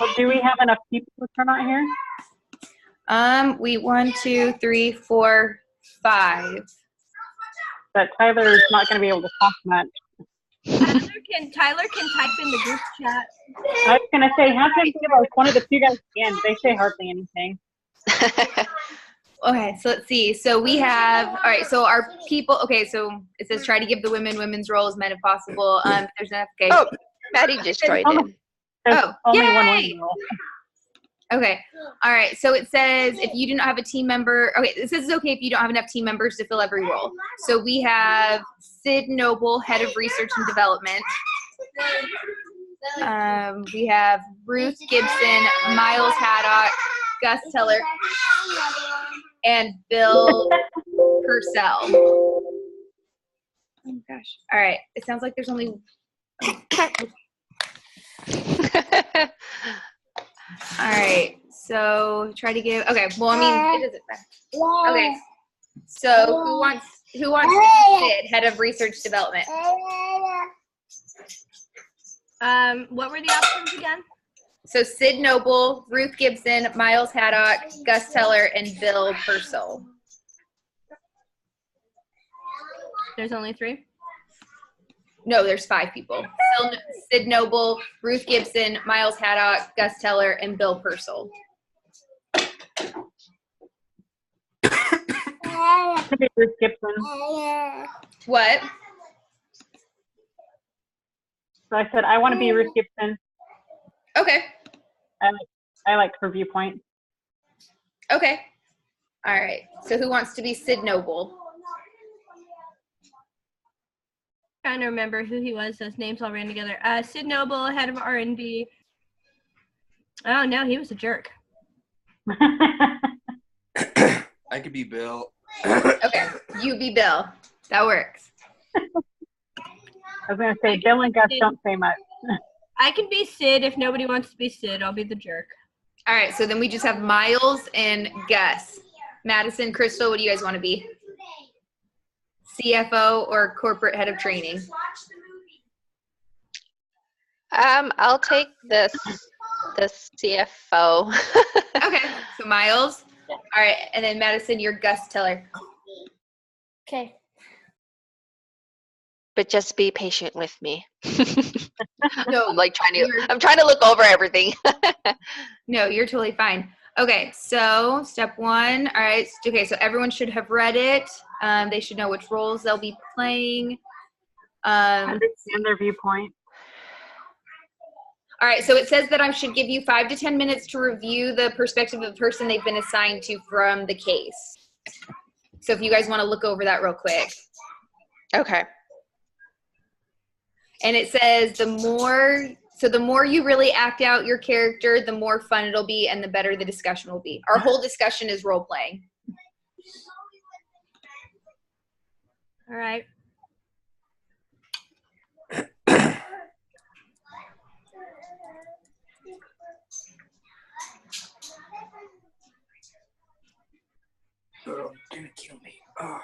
Well, do we have enough people to turn out here? We 1, 2, 3, 4, 5. But Tyler's not going to be able to talk much. Tyler can type in the group chat. I was going to say, have him give us one of the two guys again. They say hardly anything. Okay, so let's see. So we have, all right, so our people, okay, so it says try to give the women women's roles, men if possible. There's enough, okay. Oh, Maddie just joined in. There's only yay! one woman role. Okay, all right, so it says if you do not have a team member, okay, it says it's okay if you don't have enough team members to fill every role. So we have Sid Noble, head of research and development. We have Ruth Gibson, Miles Haddock, Gus Teller, and Bill Purcell. Oh my gosh. All right. It sounds like there's only. All right. So try to give. Okay. Well, I mean, it doesn't matter. Okay. So who wants to be Sid, head of research development? What were the options again? So Sid Noble, Ruth Gibson, Miles Haddock, Gus Teller, and Bill Purcell. There's only 3? No, there's 5 people. Sid Noble, Ruth Gibson, Miles Haddock, Gus Teller, and Bill Purcell. Ruth Gibson. What? So I said, I want to be Ruth Gibson. Okay. I like her viewpoint. Okay. All right. So who wants to be Sid Noble? Trying to remember who he was. Those names all ran together. Sid Noble, head of R&D. Oh, no, he was a jerk. I could be Bill. Okay. You be Bill. That works. I was going to say, Bill and Gus don't say much. I can be Sid. If nobody wants to be Sid, I'll be the jerk. All right. So then we just have Miles and Gus. Madison, Crystal, what do you guys want to be? CFO or corporate head of training? I'll take the CFO. Okay. So Miles. All right. And then Madison, you're Gus Teller. Okay. But just be patient with me. No, I'm trying to look over everything. No, you're totally fine. Okay, so step 1. All right. Okay, so everyone should have read it. They should know which roles they'll be playing. Understand their viewpoint. All right, so it says that I should give you 5 to 10 minutes to review the perspective of the person they've been assigned to from the case. So if you guys want to look over that real quick. Okay. And it says the more you really act out your character, the more fun it'll be and the better the discussion will be. Our whole discussion is role playing. All right. Oh, you're gonna kill me. Oh.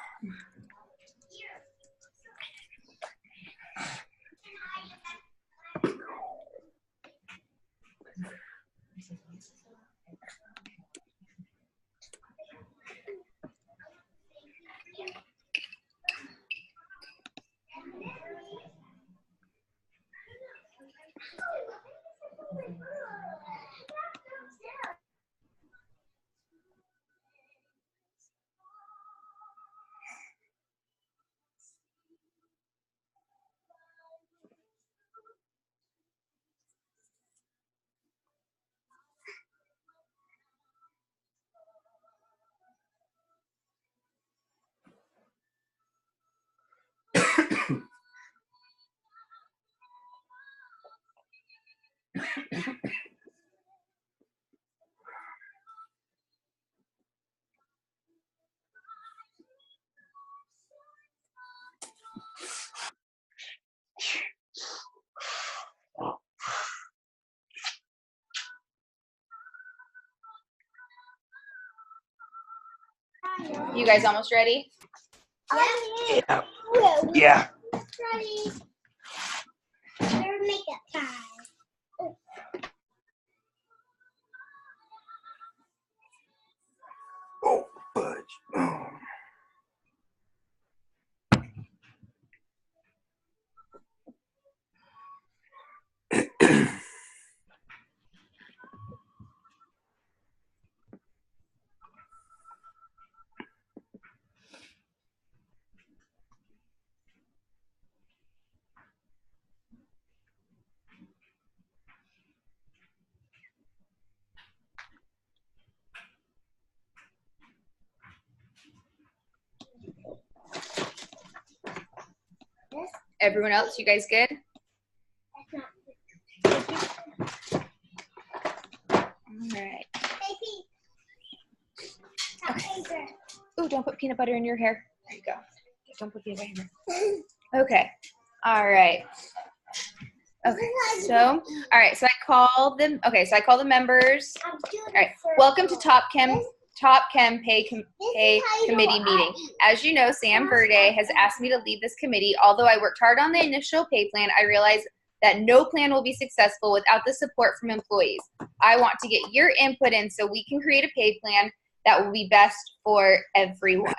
You guys almost ready? Yeah. Yeah. Ready. Your makeup time. Everyone else, you guys good? All right. Ooh, don't put peanut butter in your hair. There you go. Don't put peanut butter in your hair. Okay. All right. Okay. So, all right. So I call them. Okay. So I call the members. All right. Welcome to Top Chem Pay Committee meeting. As you know, Sam Verde has asked me to lead this committee. Although I worked hard on the initial pay plan, I realized that no plan will be successful without the support from employees. I want to get your input in so we can create a pay plan that will be best for everyone.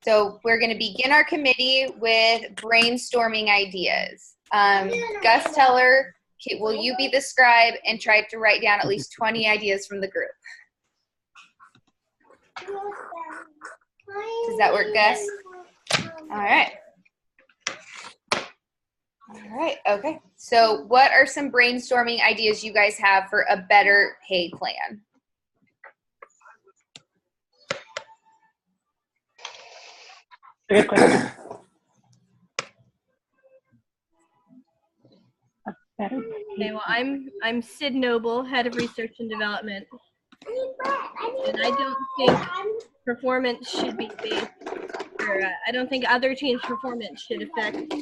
So we're going to begin our committee with brainstorming ideas. Gus Teller, will you be the scribe and try to write down at least 20 ideas from the group? Does that work, Gus? All right. All right, okay. So what are some brainstorming ideas you guys have for a better pay plan? Good question. That's better. Okay, well, I'm Sid Noble, head of research and development, and I don't think performance should be based, or I don't think other teams' performance should affect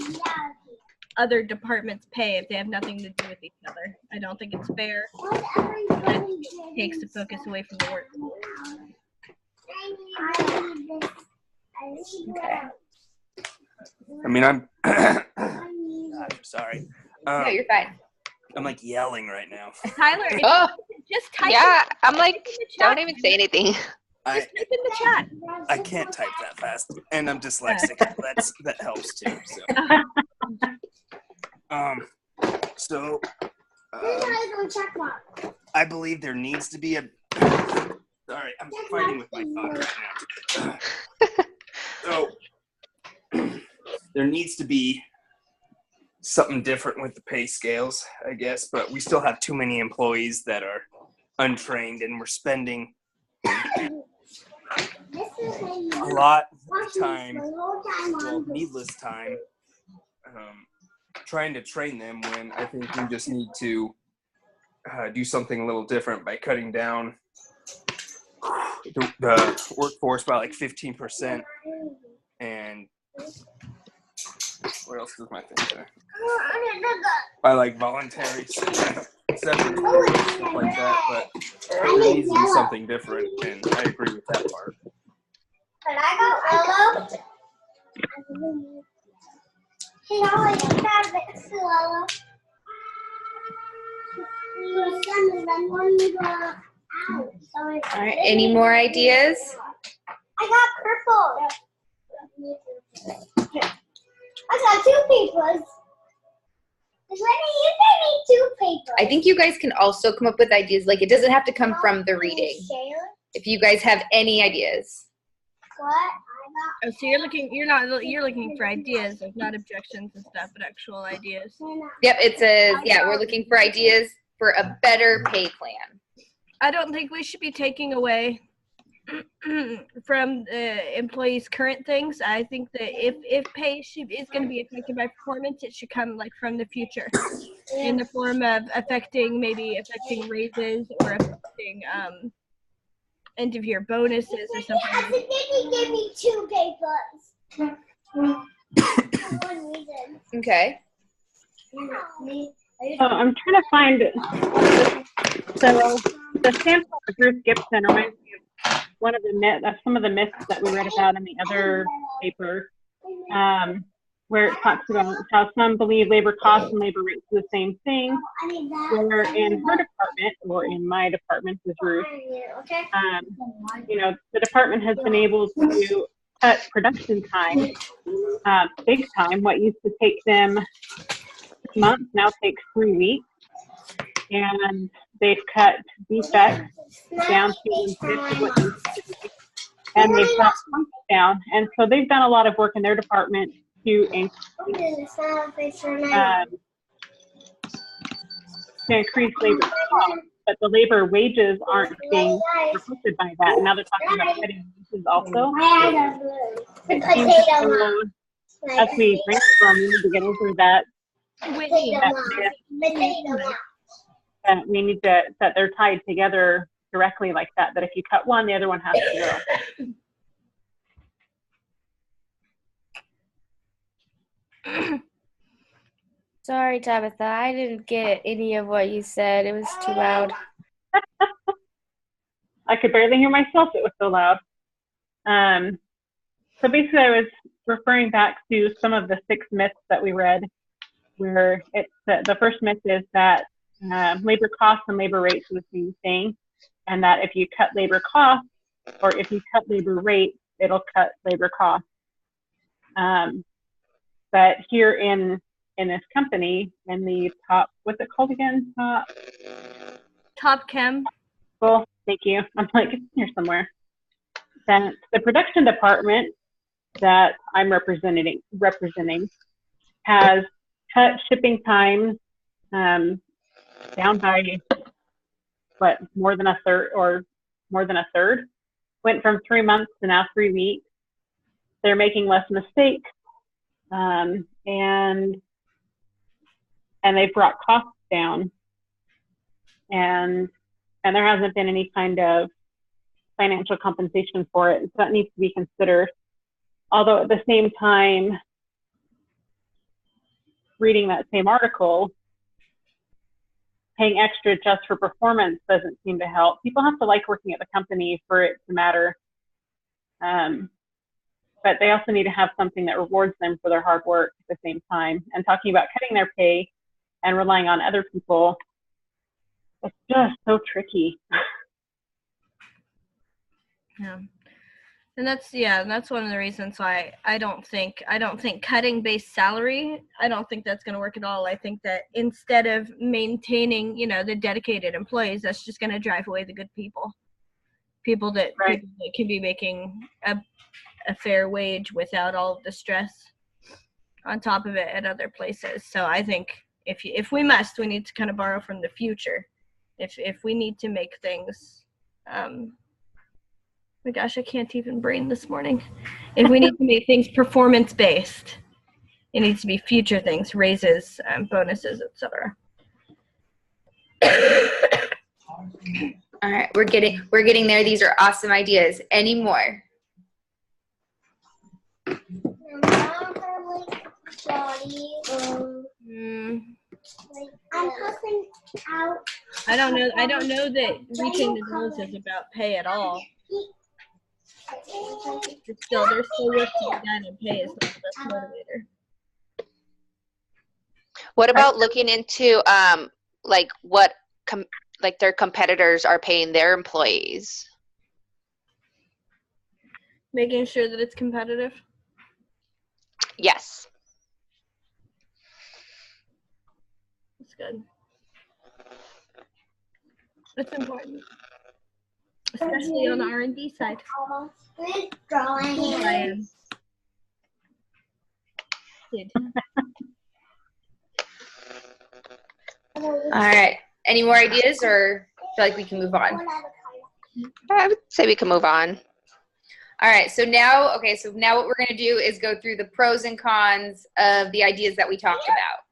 other departments' pay if they have nothing to do with each other. I don't think it's fair. It takes the focus away from the work. Okay. I mean, I'm sorry. No, you're fine. I'm like yelling right now. Tyler, if Oh, you just type yeah. it I'm like, in the chat. don't even say anything. Just type in the chat. I can't type that fast, and I'm dyslexic. That helps too. So, I believe there needs to be a. Sorry, I'm fighting with my thought right now. So, there needs to be something different with the pay scales, I guess, but we still have too many employees that are untrained, and we're spending a lot of time, well, needless time, trying to train them when I think we just need to do something a little different by cutting down the workforce by like 15%, and what else does my thing say? By like voluntary separation, stuff like that, but there needs to be something different, and I agree with that part. Can I go Lolo? Hey, Ollie, you got next to Lolo. All right, any more ideas? I got purple. I got 2 papers. You gave me 2 papers. I think you guys can also come up with ideas. Like, it doesn't have to come from the reading. If you guys have any ideas. What? Oh, so you're looking for ideas, like not objections and stuff, but actual ideas. Yep, it says, yeah, we're looking for ideas for a better pay plan. I don't think we should be taking away from the employees' current things. I think that if pay is going to be affected by performance, it should come like from the future, in the form of affecting raises or affecting end of year bonuses or something. I think he gave me 2 papers. For one reason. Okay. So I'm trying to find. So the sample of Bruce Gibson reminds me of one of some of the myths that we read about in the other paper, where it talks about how some believe labor costs and labor rates are the same thing. Where in her department, or in my department, is Ruth. The department has been able to cut production time, big time. What used to take them 6 months now takes 3 weeks, and they've cut defects down to what used to be, and they've got pumps down, and so they've done a lot of work in their department to increase labor costs, but the labor wages aren't being reflected by that. And now they're talking about cutting wages also. It seems as we brainstorm, we need to get over that. Whitney, That we need to, that they're tied together directly like that. That if you cut one, the other one has to go. Sorry, Tabitha. I didn't get any of what you said. It was too loud. I could barely hear myself. It was so loud. So basically, I was referring back to some of the 6 myths that we read, where it's the first myth is that labor costs and labor rates are the same thing, and that if you cut labor costs or if you cut labor rates, it'll cut labor costs. But here in this company, in the top, what's it called again? Top Chem. Well, thank you. I'm like, it's here somewhere. That the production department that I'm representing has cut shipping times down by more than a third. Went from 3 months to now 3 weeks. They're making less mistakes, and they brought costs down, and there hasn't been any kind of financial compensation for it. So that needs to be considered. Although at the same time, reading that same article, paying extra just for performance doesn't seem to help. People have to like working at the company for it to matter. But they also need to have something that rewards them for their hard work at the same time. And talking about cutting their pay and relying on other people, it's just so tricky. Yeah. And that's one of the reasons why I don't think cutting base salary, I don't think that's going to work at all. I think that instead of maintaining, the dedicated employees, that's just going to drive away the good people that can be making a fair wage without all of the stress on top of it at other places. So I think if we must, we need to kind of borrow from the future. If we need to make things, my gosh, I can't even brain this morning. If we need to make things performance-based, it needs to be future things, raises, bonuses, etc. All right, we're getting there. These are awesome ideas. Any more? I'm helping out. I don't know that reaching the goals is about pay at all. There's still work to be done, and pay is not the best motivator. What about looking into what their competitors are paying their employees? Making sure that it's competitive. Yes. That's good. That's important, especially on the R&D side. Drawing. All right. Any more ideas, or feel like we can move on? I would say we can move on. All right. So now what we're going to do is go through the pros and cons of the ideas that we talked about.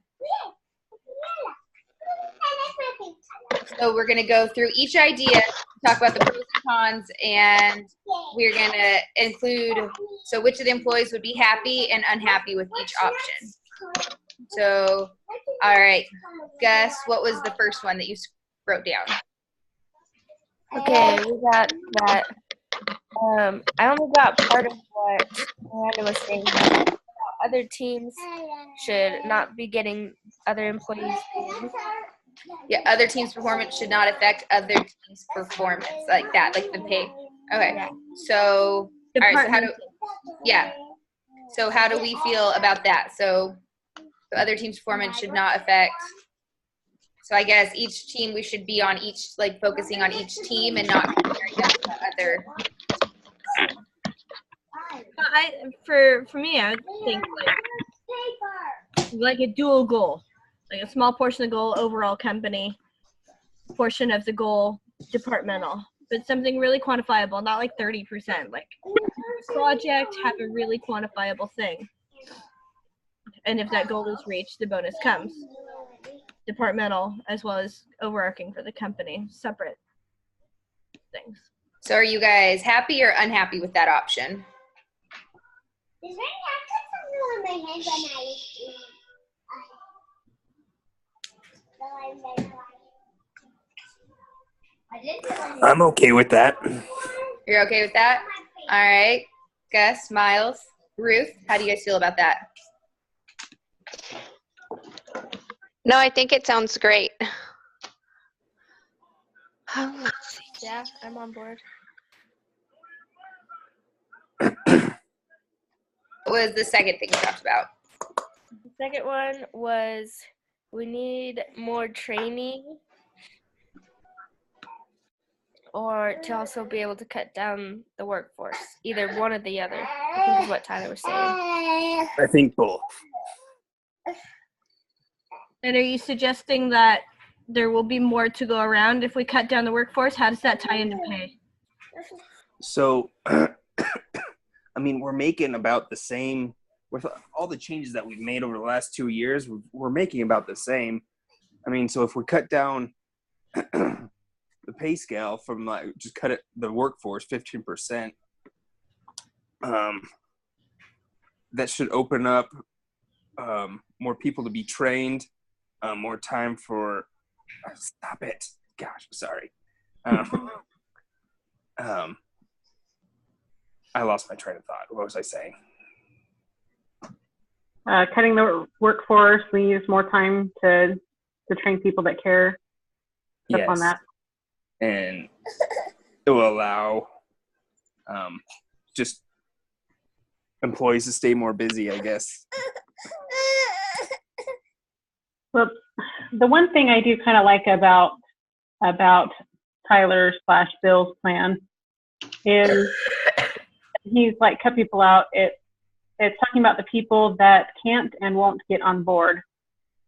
So we're going to go through each idea, talk about the pros and cons, and we're going to include, so which of the employees would be happy and unhappy with each option. So, all right, Gus, what was the first one that you wrote down? Okay, we got that. I only got part of what Miranda was saying. Other teams should not be getting other employees paid. Yeah, other teams' performance should not affect other teams' performance, like that, like the pay. Okay, Yeah. so, all right, so how do we feel about that? So the other team's performance should not affect, so I guess each team, we should be on each, like focusing on each team and not comparing them to other. For me, I would think like a dual goal, like a small portion of the goal overall company, portion of the goal departmental, but something really quantifiable, not like 30%. Like project, have a really quantifiable thing. And if that goal is reached, the bonus comes. Departmental as well as overarching for the company, separate things. So are you guys happy or unhappy with that option? Is there any on my head when I was eating? I'm okay with that. You're okay with that? All right. Gus, Miles, Ruth, how do you guys feel about that? No, I think it sounds great. Let's see. Yeah, I'm on board. What was the second thing we talked about? The second one was we need more training or to also be able to cut down the workforce. Either one or the other, I think is what Tyler was saying. I think both. And are you suggesting that there will be more to go around if we cut down the workforce? How does that tie into pay? So, I mean, we're making about the same with all the changes that we've made over the last 2 years. We're making about the same. I mean, so if we cut down the pay scale from like just cut it the workforce 15%, that should open up more people to be trained, more time for. Stop it! Gosh, sorry. I lost my train of thought. What was I saying? Cutting the workforce leaves more time to train people that care. Stuff on that. And it will allow just employees to stay more busy, I guess. Well, the one thing I do kind of like about Tyler/Bill's plan is he's like cut people out. It's talking about the people that can't and won't get on board.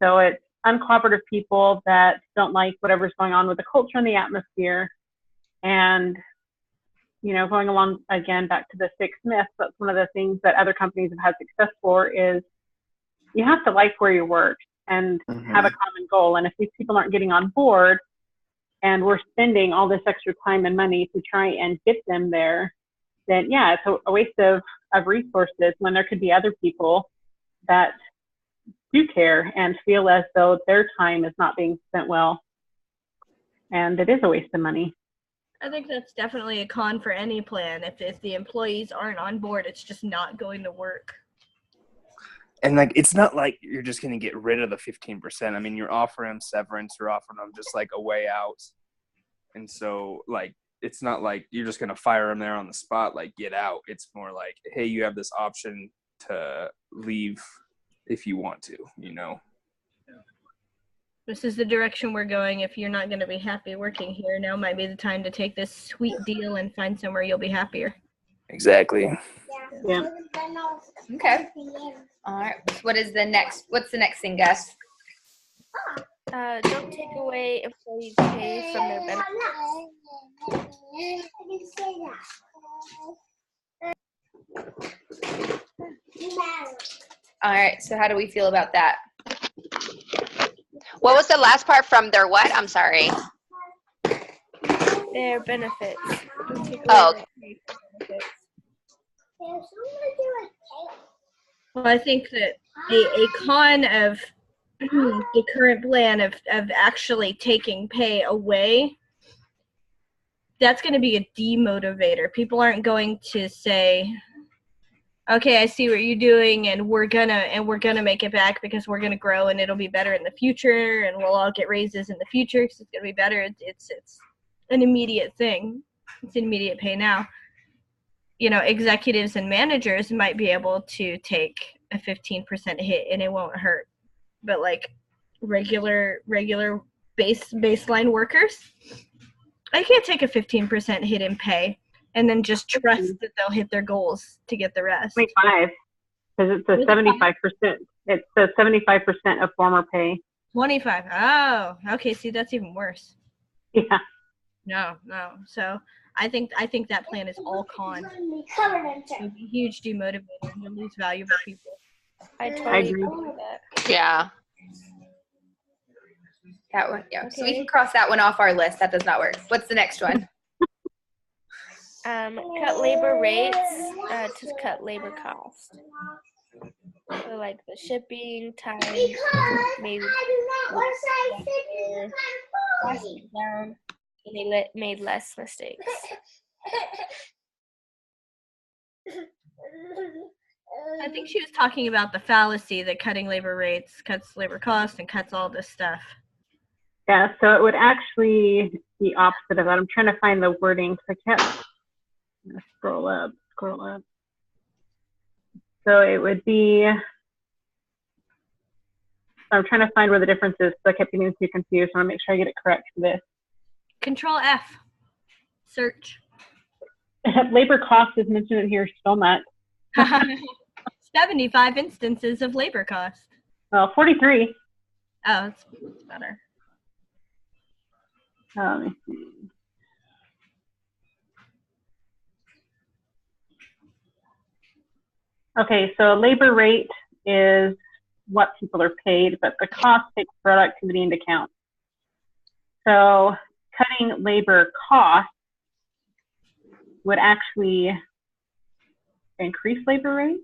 So it's uncooperative people that don't like whatever's going on with the culture and the atmosphere. And, you know, going along again back to the 6 myths, that's one of the things that other companies have had success for is you have to like where you work and have a common goal. And if these people aren't getting on board and we're spending all this extra time and money to try and get them there, then yeah, it's a waste of resources when there could be other people that do care and feel as though their time is not being spent well. And it is a waste of money. I think that's definitely a con for any plan. If the employees aren't on board, it's just not going to work. And like, it's not like you're just going to get rid of the 15%. I mean, you're offering them severance, you're offering them just like a way out. And so like, it's not like you're just going to fire them there on the spot, like get out. It's more like, hey, you have this option to leave if you want to, you know? This is the direction we're going. If you're not going to be happy working here, now might be the time to take this sweet deal and find somewhere you'll be happier. Exactly. Yeah. Okay. All right. What's the next thing, Gus? Don't take away employees' pay from their benefits. All right. So how do we feel about that? What was the last part from their what? I'm sorry. Their benefits. Don't take away Oh, their pay for benefits. Well, I think that a con of the current plan of actually taking pay away, that's going to be a demotivator. People aren't going to say, okay, I see what you're doing, and we're gonna make it back because we're gonna grow and it'll be better in the future, and we'll all get raises in the future because it's gonna be better. It's an immediate thing. It's immediate pay now. You know, executives and managers might be able to take a 15% hit and it won't hurt, but like regular baseline workers, I can't take a 15% hit in pay and then just trust that they'll hit their goals to get the rest. 25, because it's a 75%. It's the 75% of former pay. 25. Oh, okay. See, that's even worse. Yeah. No. So I think that plan is all con. It'll be huge demotivator. You'll lose valuable people. I totally agree. agree with that. Yeah. That one, yeah. So we Okay. can cross that one off our list. That does not work. What's the next one? Cut labor rates to cut labor cost. So like the shipping time, maybe cost it down, and they made less mistakes. I think she was talking about the fallacy that cutting labor rates cuts labor costs and cuts all this stuff. Yeah, so it would actually be opposite of that. I'm trying to find the wording because I can't scroll up. So it would be, I'm trying to find where the difference is, so I kept getting too confused. I want to make sure I get it correct for this. Control F. Search. Labor cost is mentioned in here so much. 75 instances of labor cost. Well, 43. Oh, it's better. Let me see. Okay, so labor rate is what people are paid, but the cost takes productivity into account. So cutting labor costs would actually increase labor rate.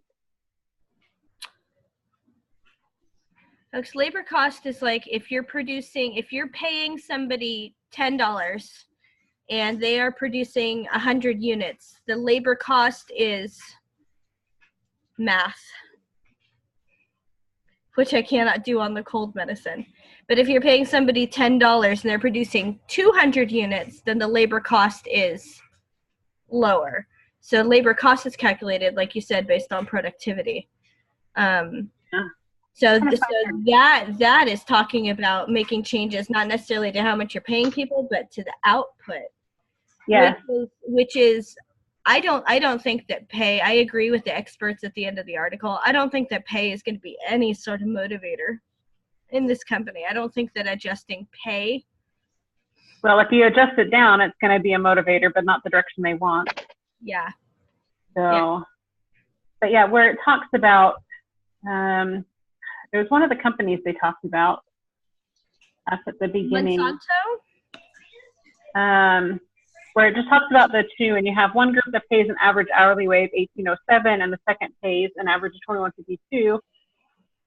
Folks, labor cost is like if you're paying somebody $10 and they are producing 100 units, the labor cost is math, which I cannot do on the cold medicine. But if you're paying somebody $10 and they're producing 200 units, then the labor cost is lower. So labor cost is calculated, like you said, based on productivity. So that is talking about making changes, not necessarily to how much you're paying people, but to the output. Yeah. Which is I don't think that pay, I agree with the experts at the end of the article. I don't think that pay is going to be any sort of motivator in this company. I don't think that adjusting pay. Well, if you adjust it down, it's going to be a motivator, but not the direction they want. Yeah. So, Yeah. But yeah, where it talks about, there was one of the companies they talked about up at the beginning. Monsanto? Where it just talks about the two, and you have one group that pays an average hourly wage $18.07, and the second pays an average of $21.52.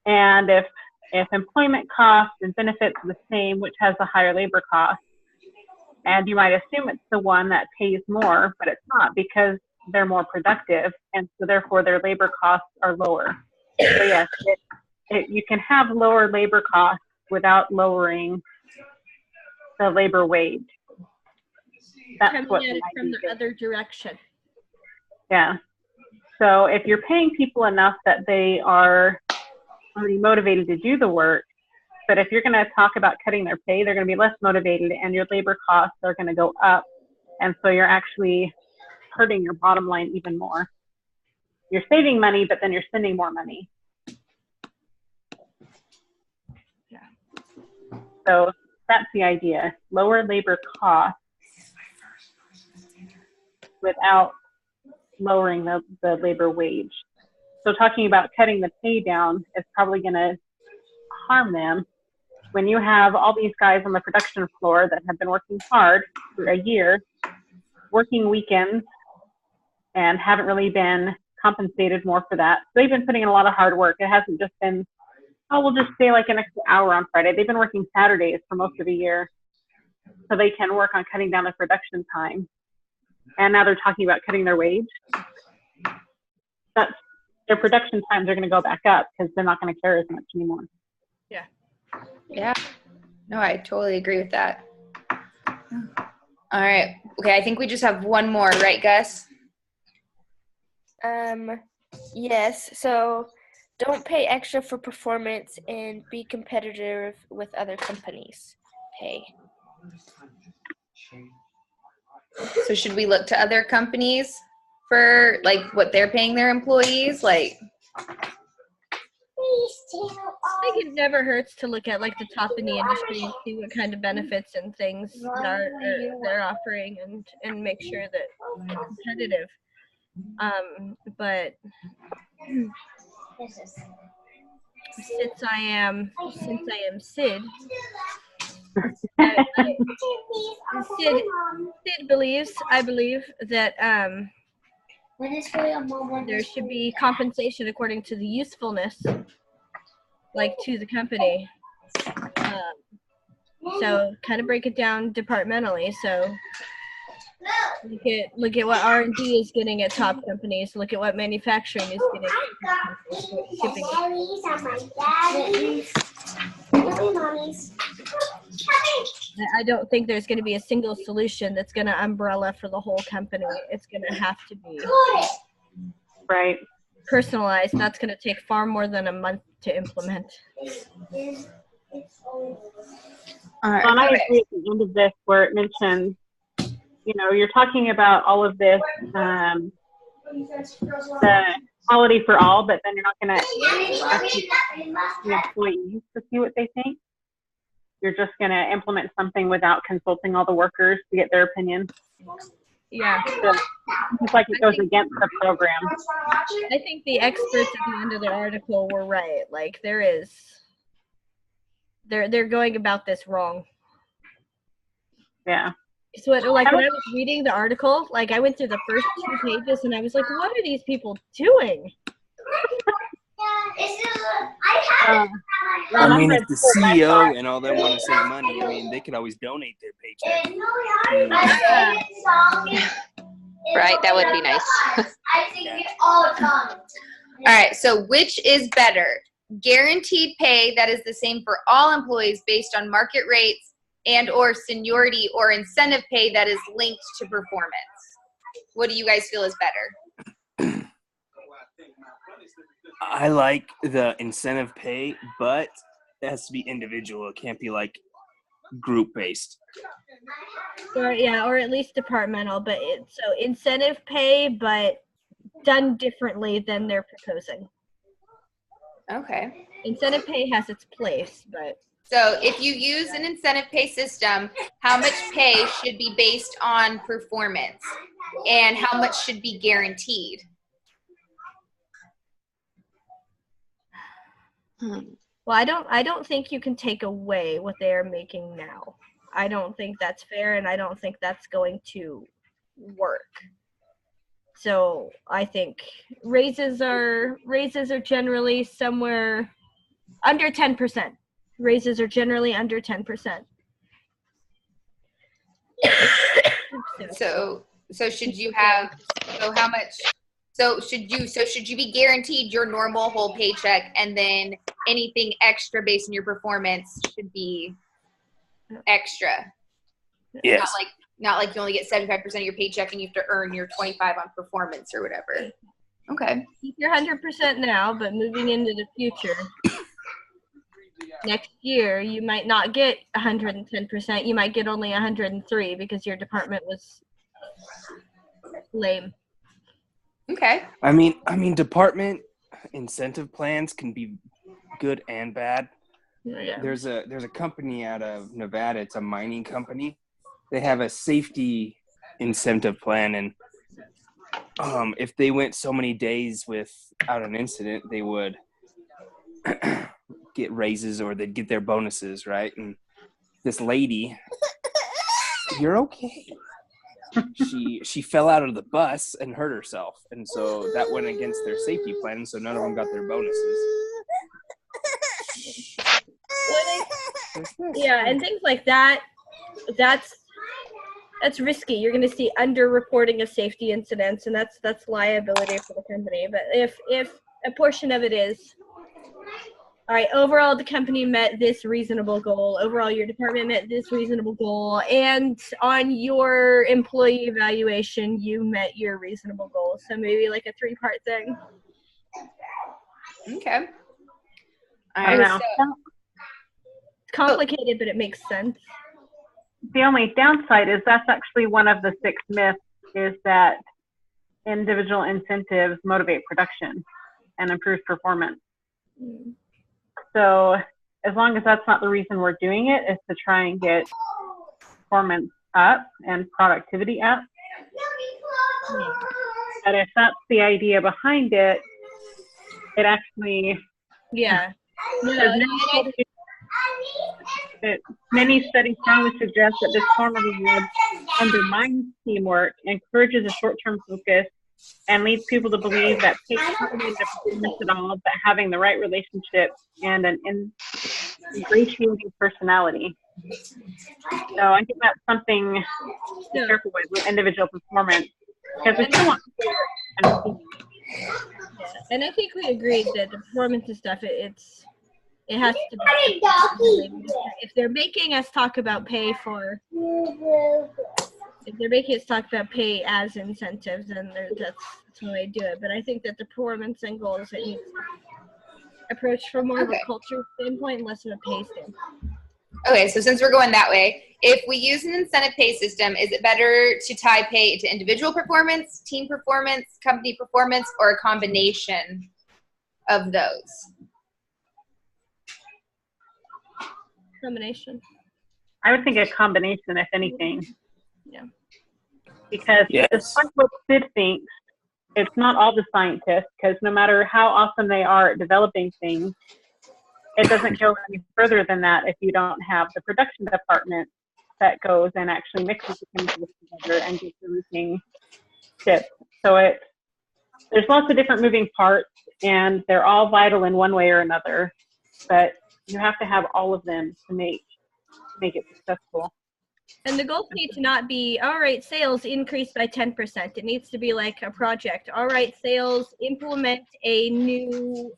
And if employment costs and benefits are the same, which has the higher labor cost, and you might assume it's the one that pays more, but it's not, because they're more productive, and so therefore their labor costs are lower. So yes, you can have lower labor costs without lowering the labor wage. That's Coming what at it from the other direction. Yeah. So if you're paying people enough that they are already motivated to do the work, but if you're going to talk about cutting their pay, they're going to be less motivated, and your labor costs are going to go up. And so you're actually hurting your bottom line even more. You're saving money, but then you're spending more money. Yeah. So that's the idea. Lower labor costs without lowering the labor wage. So talking about cutting the pay down is probably going to harm them when you have all these guys on the production floor that have been working hard for a year, working weekends, and haven't really been compensated more for that. So they've been putting in a lot of hard work. It hasn't just been, oh, we'll just stay like an extra hour on Friday. They've been working Saturdays for most of the year, so they can work on cutting down their production time. And now they're talking about cutting their wage. Their production times are going to go back up because they're not going to care as much anymore. Yeah. Yeah. No, I totally agree with that. All right. Okay, I think we just have one more, right, Gus? Yes. So don't pay extra for performance and be competitive with other companies' pay. So should we look to other companies for like what they're paying their employees? Like, I think it never hurts to look at like the top in the industry and see what kind of benefits and things they're offering and make sure that they're competitive. But since I am Sid, Sid believes, I believe that there should be compensation according to the usefulness, like to the company. So kind of break it down departmentally. So look at what R&D is getting at top companies. Look at what manufacturing is getting at shipping. I don't think there's going to be a single solution that's going to umbrella for the whole company. It's going to have to be Right. personalized. That's going to take far more than a month to implement. All right. Well, and I agree at the end of this where it mentions, you're talking about all of this, the quality for all, but then you're not going to ask the employees to see what they think. You're just going to implement something without consulting all the workers to get their opinion. Yeah. So it's like it goes against the program. I think the experts at the end of the article were right. Like they're going about this wrong. Yeah. So when I was reading the article, like I went through the first 2 pages and I was like, what are these people doing? I mean, if the CEO and all them want to save money, I mean, they could always donate their paycheck. Right, that would be nice. I think it all the time. All right, so which is better? Guaranteed pay that is the same for all employees based on market rates and or seniority, or incentive pay that is linked to performance? What do you guys feel is better? I like the incentive pay, but it has to be individual. It can't be like group based. Or at least departmental. But so incentive pay, but done differently than they're proposing. Okay. Incentive pay has its place, but So if you use an incentive pay system, how much pay should be based on performance and how much should be guaranteed? well, I don't think you can take away what they are making now. I don't think that's fair, and I don't think that's going to work. So I think raises are generally somewhere under 10%. Raises are generally under 10%. So should you have, so how much, so should you be guaranteed your normal whole paycheck, and then anything extra based on your performance should be extra? Yes. Not like you only get 75% of your paycheck and you have to earn your 25 on performance or whatever. Okay. Keep your 100% now, but moving into the future, next year you might not get 110%. You might get only 103 because your department was lame. Okay. I mean, department incentive plans can be good and bad. Yeah. There's a company out of Nevada. It's a mining company. They have a safety incentive plan, and if they went so many days without an incident, they would get raises or they'd get their bonuses, right? And this lady, you're okay. She fell out of the bus and hurt herself, and so that went against their safety plan. So none of them got their bonuses. Yeah, and things like that. That's risky. You're going to see underreporting of safety incidents, and that's liability for the company. But if a portion of it is, all right, overall the company met this reasonable goal, overall your department met this reasonable goal, and on your employee evaluation you met your reasonable goal. So maybe like a 3-part thing. Okay. All I right. know. It's complicated, but it makes sense. The only downside is that's actually one of the 6 myths, is that individual incentives motivate production and improve performance. So as long as that's not the reason we're doing it, is to try and get performance up and productivity up. But if that's the idea behind it, it actually Yeah. Because many studies strongly suggest that this form of reward undermines teamwork, encourages a short-term focus, and leads people to believe that pay doesn't mean performance at all, but having the right relationship and an ingratiating personality. So I think that's something to be careful with individual performance, because we still want to as a team. Yeah. And I think we agreed that the performance and stuff, it has to be. If they're making us talk about pay as incentives, then that's the way to do it. But I think that the performance and goals, it needs to be approached from more of a culture standpoint and less of a pay standpoint. Okay, so since we're going that way, if we use an incentive pay system, is it better to tie pay to individual performance, team performance, company performance, or a combination of those? Combination. I would think a combination, if anything. Yeah. Because despite what Sid thinks, it's not all the scientists, because no matter how awesome they are at developing things, it doesn't go any further than that if you don't have the production department that goes and actually mixes the chemicals together and gets everything shipped. So there's lots of different moving parts, and they're all vital in one way or another, but you have to have all of them to make it successful. And the goals need to not be, all right, sales increased by 10%. It needs to be like a project. All right, sales implement a new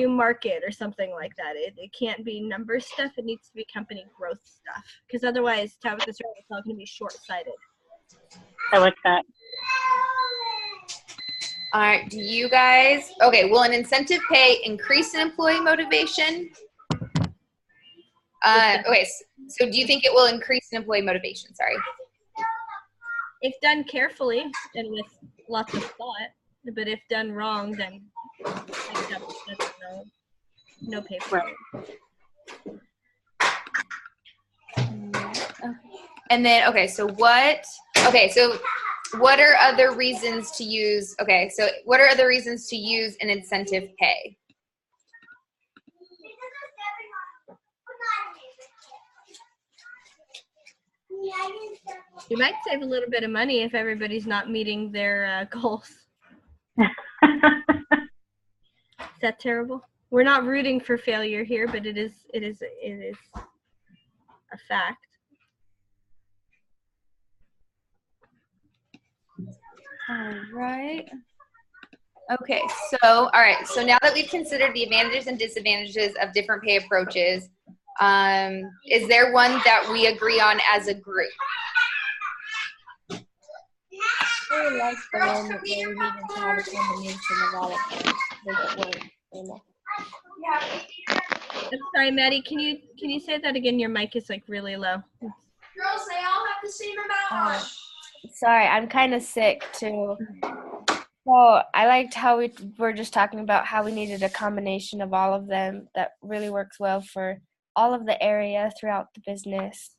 market or something like that. It can't be number stuff. It needs to be company growth stuff, because otherwise, Tabitha, it's all going to be short-sighted. I like that. All right, do you guys, okay, will an incentive pay increase an employee motivation? Okay, so do you think it will increase an employee motivation? Sorry. If done carefully and with lots of thought, but if done wrong, then no pay for it. And then, so what are other reasons to use, what are other reasons to use an incentive pay? You might save a little bit of money if everybody's not meeting their goals. Is that terrible? We're not rooting for failure here, but it is a fact. All right. Okay, so now that we've considered the advantages and disadvantages of different pay approaches, is there one that we agree on as a group? I like the one that we needed to have a combination of all of them. Does it work? I'm sorry, Maddie. Can you say that again? Your mic is like really low. Girls, they all have the same amount. Sorry, I'm kind of sick too. So I liked how we were just talking about how we needed a combination of all of them that really works well for all of the area throughout the business.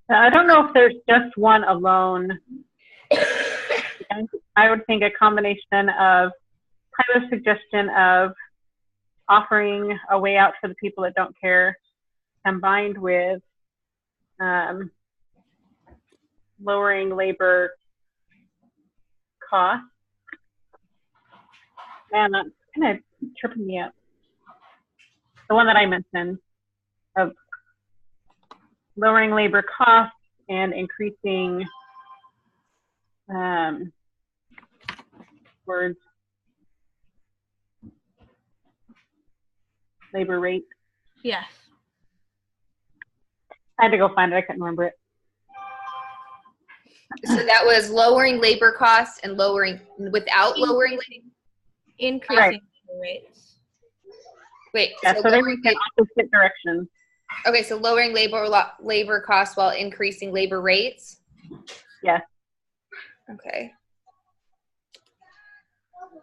I don't know if there's just one alone. I would think a combination of Tyler's suggestion of offering a way out for the people that don't care, combined with lowering labor costs. Man, that's kind of tripping me up. The one that I mentioned of lowering labor costs and increasing labor rate. Yes. I had to go find it. I couldn't remember it. So that was lowering labor costs and without lowering increasing rates. Wait. Yeah, so they were in opposite directions. Okay, so lowering labor costs while increasing labor rates? Yes. Okay.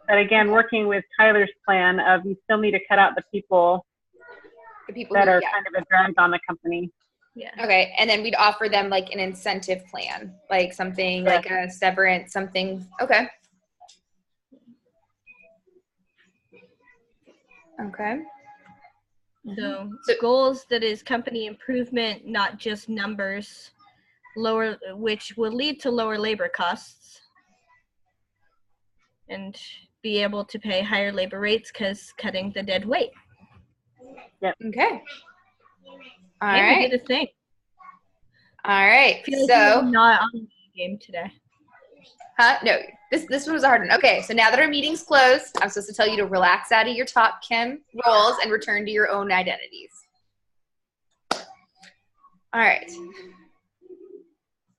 But again, working with Tyler's plan of you still need to cut out the people that are kind of a drag on the company. Yeah. Okay, and then we'd offer them like an incentive plan, like something like a severance, something. Okay. Okay. So So- goals that is company improvement, not just numbers, which will lead to lower labor costs and be able to pay higher labor rates because cutting the dead weight. Okay. All Hey, we right. did a thing. All right. Feel like So, we're not on the game today. no, this one was a hard one. Okay, so now that our meeting's closed, I'm supposed to tell you to relax out of your top chem roles and return to your own identities. All right.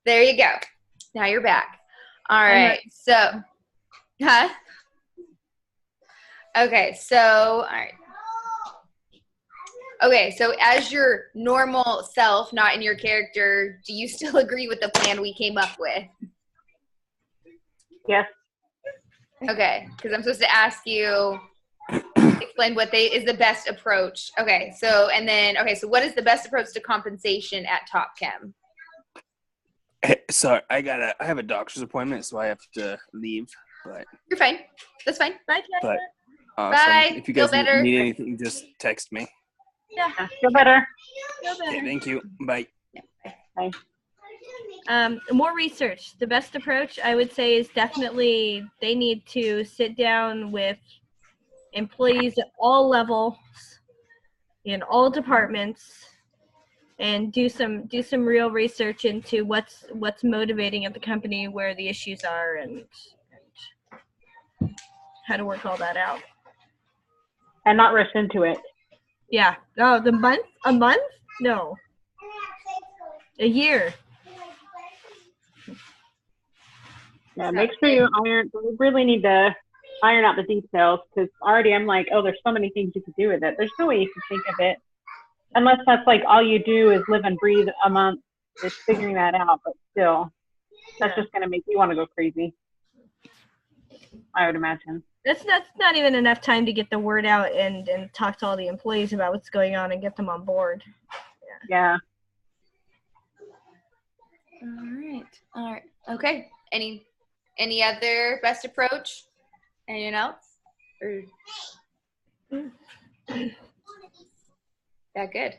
There you go. Now you're back. All right. So, Okay, so, all right. Okay, so as your normal self, not in your character, do you still agree with the plan we came up with? Yes. Okay, because I'm supposed to ask you, explain what is the best approach. Okay, so, so what is the best approach to compensation at Top Chem? Sorry, I have a doctor's appointment, so I have to leave. But You're fine. That's fine. Bye, Tyler. awesome. Bye. If you Feel guys better. need anything, just text me. Yeah, Feel better. feel better. Okay, thank you. Bye. More research. The best approach, I would say, is definitely they need to sit down with employees at all levels in all departments and do some real research into what's motivating at the company, where the issues are, and how to work all that out. And not rush into it. Yeah. Oh, a month? No. A year. Yeah, make sure you really need to iron out the details, because already I'm like, oh, there's so many things you could do with it. There's no way you can think of it. Unless that's like all you do is live and breathe a month, is figuring that out, but still, that's just going to make you want to go crazy, I would imagine. That's not even enough time to get the word out and talk to all the employees about what's going on and get them on board. Yeah. All right. Okay. Any other best approach? Anyone else? Or yeah, good.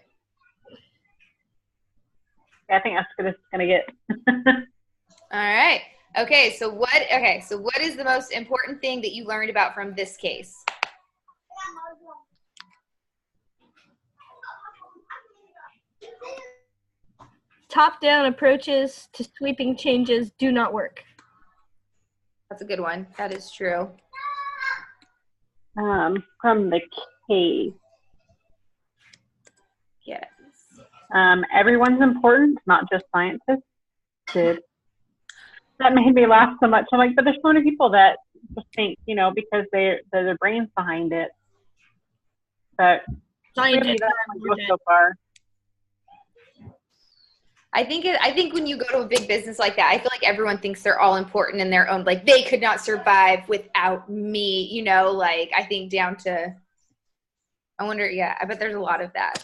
Yeah, I think that's good. It's going to get. All right. Okay, so what is the most important thing that you learned about from this case? Top-down approaches to sweeping changes do not work. That's a good one. That is true. From the case. Yes. Everyone's important, not just scientists. That made me laugh so much. I'm like, but there's so many people that just think, because they're the brains behind it. But really, Scientists that are only goes important. so far. I think when you go to a big business like that, I feel like everyone thinks they're all important in their own, like they could not survive without me, like I think down to, I wonder, yeah, I bet there's a lot of that.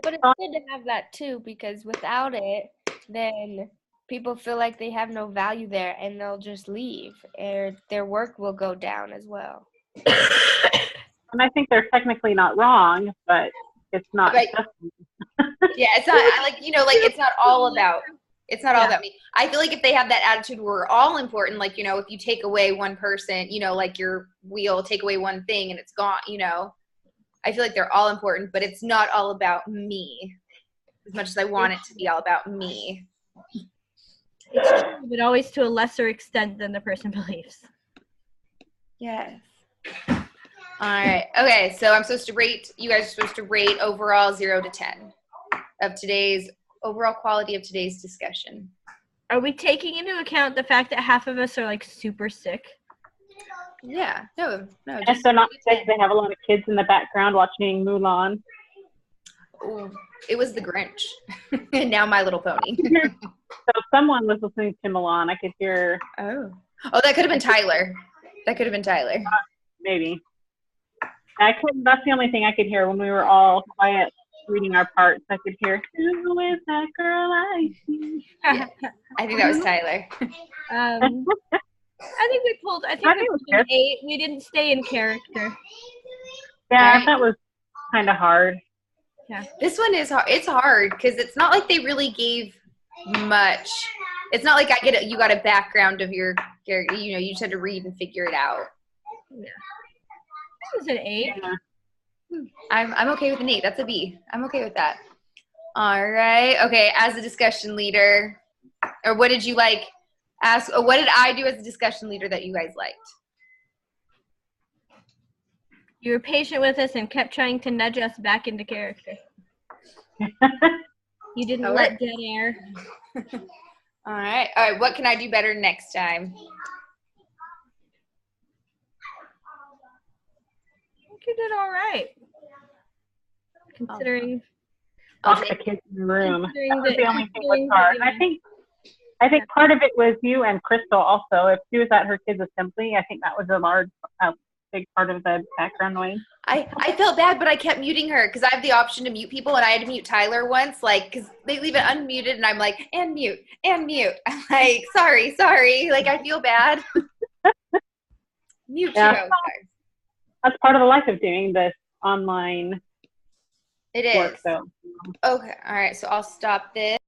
But it's good to have that too, because without it, then people feel like they have no value there and they'll just leave, or their work will go down as well. And I think they're technically not wrong, but it's not Right. just Yeah, it's not it's not all about me. I feel like if they have that attitude, we're all important. Like, if you take away one person, like your wheel, take away one thing and it's gone, I feel like they're all important, but it's not all about me as much as I want it to be all about me. It's true, but always to a lesser extent than the person believes. Yes. All right. Okay. So you guys are supposed to rate overall 0 to 10 of today's overall quality of today's discussion. Are we taking into account the fact that half of us are like super sick? Yeah. No. if they're not sick, they have a lot of kids in the background watching Mulan. Ooh, it was the Grinch. And now My Little Pony. So someone was listening to Mulan. I could hear. Oh, that could have been Tyler. Maybe. I couldn't. That's the only thing I could hear when we were all quiet reading our parts. I could hear, "Who is that girl I see?" Yeah. I think that was Tyler. I think we pulled. I think we pulled an 8. We didn't stay in character. Yeah, Right. that was kind of hard. This one is hard. It's hard because it's not like they really gave much. It's not like you got a background of your character. You know, you just had to read and figure it out. This is an 8. Yeah. I'm okay with an 8. That's a B. I'm okay with that. All right. Okay. As a discussion leader, or what did you like? What did I do as a discussion leader that you guys liked? You were patient with us and kept trying to nudge us back into character. You didn't All let right. dead air. All right. All right. What can I do better next time? I think you did all right. Considering I'll Lock the take- kids in the room. Considering That was that- the only thing was considering that hard. you- I think part of it was you and Crystal also. If she was at her kids' assembly, I think that was a big part of the background noise. I felt bad, but I kept muting her because I have the option to mute people, and I had to mute Tyler once, like, because they leave it unmuted, and I'm like, and mute. I'm like, sorry. Like, I feel bad. Mute Yeah. you. Sorry. That's part of the life of doing this online It is. work, though. Okay. All right. So I'll stop this.